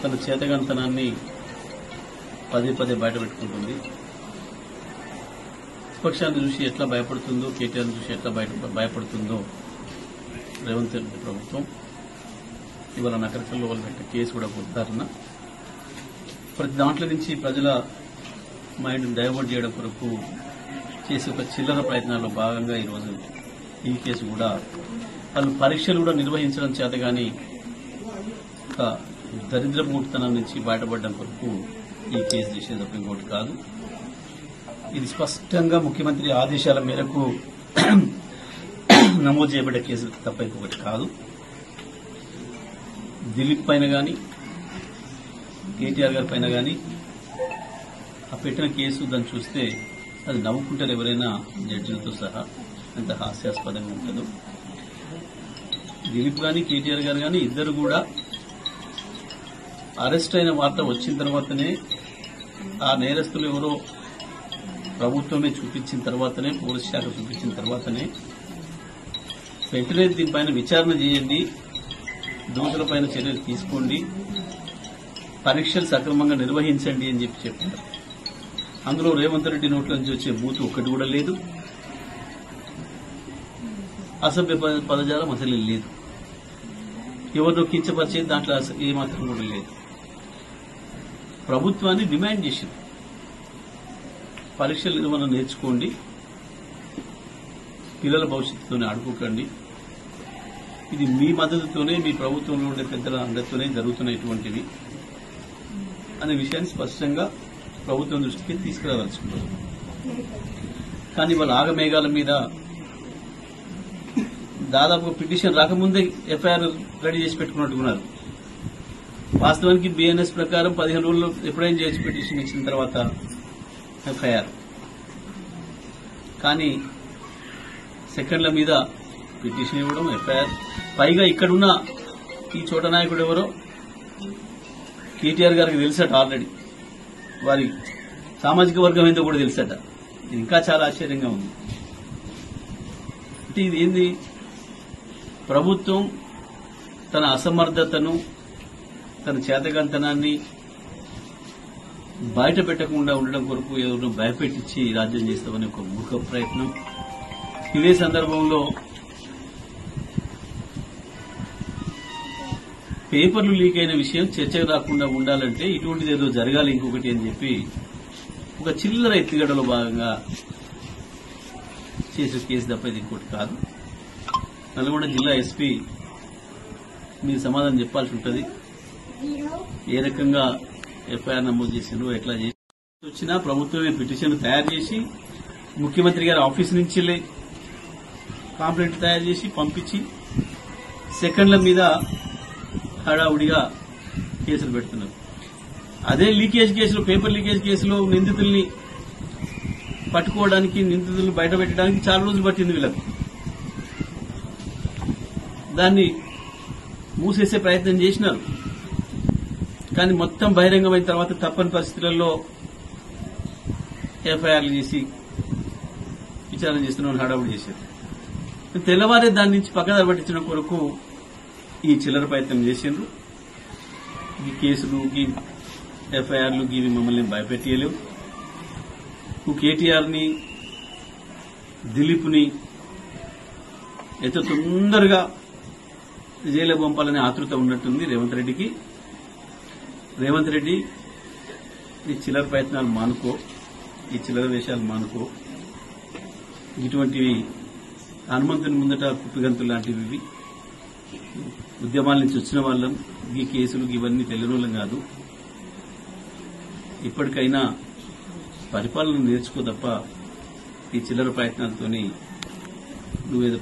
తన చేతగాంతనాన్ని పదే పదే బయటపెట్టుకుంటుంది. విపక్షాన్ని చూసి ఎట్లా భయపడుతుందో, కేటీఆర్ని చూసి ఎట్లా భయపడుతుందో రేవంత్ రెడ్డి ప్రభుత్వం ఇవాళ నకరికల్లో వాళ్ళు పెట్టిన కేసు కూడా ఉదాహరణ. ప్రతి దాంట్లో నుంచి ప్రజల మైండ్ డైవర్ట్ చేయడం కొరకు చేసే ఒక చిల్లర ప్రయత్నాల్లో భాగంగా ఈరోజు ఈ కేసు కూడా వాళ్ళు పరీక్షలు కూడా నిర్వహించడం చేత గాని ఒక దరిద్రమూర్తనం నుంచి బయటపడడం కొరకు ఈ కేసు చేసేది తప్ప ఇంకోటి కాదు. ఇది స్పష్టంగా ముఖ్యమంత్రి ఆదేశాల మేరకు నమోదు చేయబడ్డ కేసు తప్ప ఇంకొకటి కాదు. దిలీప్ పైన గాని కేటీఆర్ గారి పైన గాని ఆ పెట్టిన కేసు దాన్ని చూస్తే అది నవ్వుకుంటారు ఎవరైనా, జడ్జిలతో సహా, ఎంత హాస్యాస్పదంగా ఉంటుందో. దిలీప్ గాని కేటీఆర్ గారు గాని ఇద్దరు కూడా అరెస్ట్ అయిన వార్త వచ్చిన తర్వాతనే, ఆ నేరస్తులు ఎవరో ప్రభుత్వమే చూపించిన తర్వాతనే, పోలీస్ శాఖ చూపించిన తర్వాతనే వెంటనే దీనిపైన విచారణ చేయండి, దోషులపైన చర్యలు తీసుకోండి, పరీక్షలు సక్రమంగా నిర్వహించండి అని చెప్పారు. అందులో రేవంత్ రెడ్డి నోట్ల నుంచి వచ్చే బూతు ఒక్కటి కూడా లేదు, అసభ్య పదజాలం అసలు లేదు, ఎవరినో కించపరిచేది దాంట్లో ఏమాత్రం కూడా లేదు. ప్రభుత్వాన్ని డిమాండ్ చేసింది, పరీక్షలు నిర్వహణ నేర్చుకోండి, పిల్లల భవిష్యత్తుతోనే ఆడుకోకండి, ఇది మీ మద్దతుతోనే, మీ ప్రభుత్వంలో ఉండే పెద్దల అండతోనే జరుగుతున్నటువంటివి అనే విషయాన్ని స్పష్టంగా ప్రభుత్వం దృష్టికి తీసుకురావాల్సుకున్నారు. కానీ వాళ్ళ ఆగమేఘాల మీద దాదాపు పిటిషన్ రాకముందే ఎఫ్ఐఆర్ రెడీ చేసి పెట్టుకున్నట్టున్నారు. వాస్తవానికి బిఎన్ఎస్ ప్రకారం 15 రోజుల్లో ఎప్పుడైనా చేయొచ్చు పిటిషన్ ఇచ్చిన తర్వాత ఎఫ్ఐఆర్. కానీ సెకండ్ల మీద పిటిషన్ ఇవ్వడం, ఎఫ్ఐఆర్. పైగా ఇక్కడున్న ఈ చోట నాయకుడు ఎవరో కేటీఆర్ గారికి తెలుసట, ఆల్రెడీ వారి సామాజిక వర్గం ఏందో కూడా తెలుసట. ఇది ఇంకా చాలా ఆశ్చర్యంగా ఉంది. అంటే ఇది ఏంది? ప్రభుత్వం తన అసమర్థతను, తన చేతగంతనాన్ని బయట పెట్టకుండా ఉండడం కొరకు ఎవరినో భయపెట్టించి రాజ్యం చేస్తామని ఒక మూర్ఖ ప్రయత్నం. ఇదే సందర్భంలో పేపర్లు లీక్ అయిన విషయం చర్చకు రాకుండా ఉండాలంటే ఇటువంటిది ఏదో జరగాలి ఇంకొకటి అని చెప్పి ఒక చిల్లర ఎత్తుగడలో భాగంగా చేసే కేసు తప్ప ఇది ఇంకోటి కాదు. నల్గొండ జిల్లా ఎస్పీ మీరు సమాధానం చెప్పాల్సి ఉంటుంది. ఏ రకంగా ఎఫ్ఐఆర్ నమోదు చేసిండ్రో, ఎట్లా చేసి వచ్చినా ప్రభుత్వమే పిటిషన్ తయారు చేసి ముఖ్యమంత్రి గారి ఆఫీస్ నుంచి కాంప్లైంట్ తయారు చేసి పంపించి సెకండ్ల మీద హడావుడిగా కేసులు పెడుతున్నారు. అదే లీకేజ్ కేసులో, పేపర్ లీకేజ్ కేసులో నిందితుల్ని పట్టుకోవడానికి, నిందితులను బయట పెట్టడానికి చాలా రోజులు పట్టింది వీళ్ళకు. దాన్ని మూసేసే ప్రయత్నం చేసినారు. కానీ మొత్తం బహిరంగమైన తర్వాత తప్పని పరిస్థితులలో ఎఫ్ఐఆర్లు చేసి విచారణ చేస్తున్నామని హడావుడి చేశారు. తెల్లవారే దాని నుంచి పక్కదారి పట్టించడం కొరకు ఈ చిల్లర ప్రయత్నం చేసిండ్రు. ఈ కేసులు, ఈ ఎఫ్ఐఆర్లు ఇవి మమ్మల్ని భయపెట్టలేవు. కేటీఆర్ని, దిలీప్ని ఎంత తొందరగా జైలు పంపాలనే ఆతృత ఉన్నట్టుంది రేవంత్ రెడ్డికి. రేవంత్ రెడ్డి ఈ చిల్లర ప్రయత్నాలు మానుకో, ఈ చిల్లర వేషాలు మానుకో. ఇటువంటివి హనుమంతుని ముందట కుప్పిగంతులు లాంటివి. ఇవి ఉద్యమాల నుంచి వచ్చిన వాళ్ళం, ఈ కేసులు ఇవన్నీ తెలియని కాదు. ఇప్పటికైనా పరిపాలన నేర్చుకో తప్ప ఈ చిల్లర ప్రయత్నాలతోని నువ్వేదో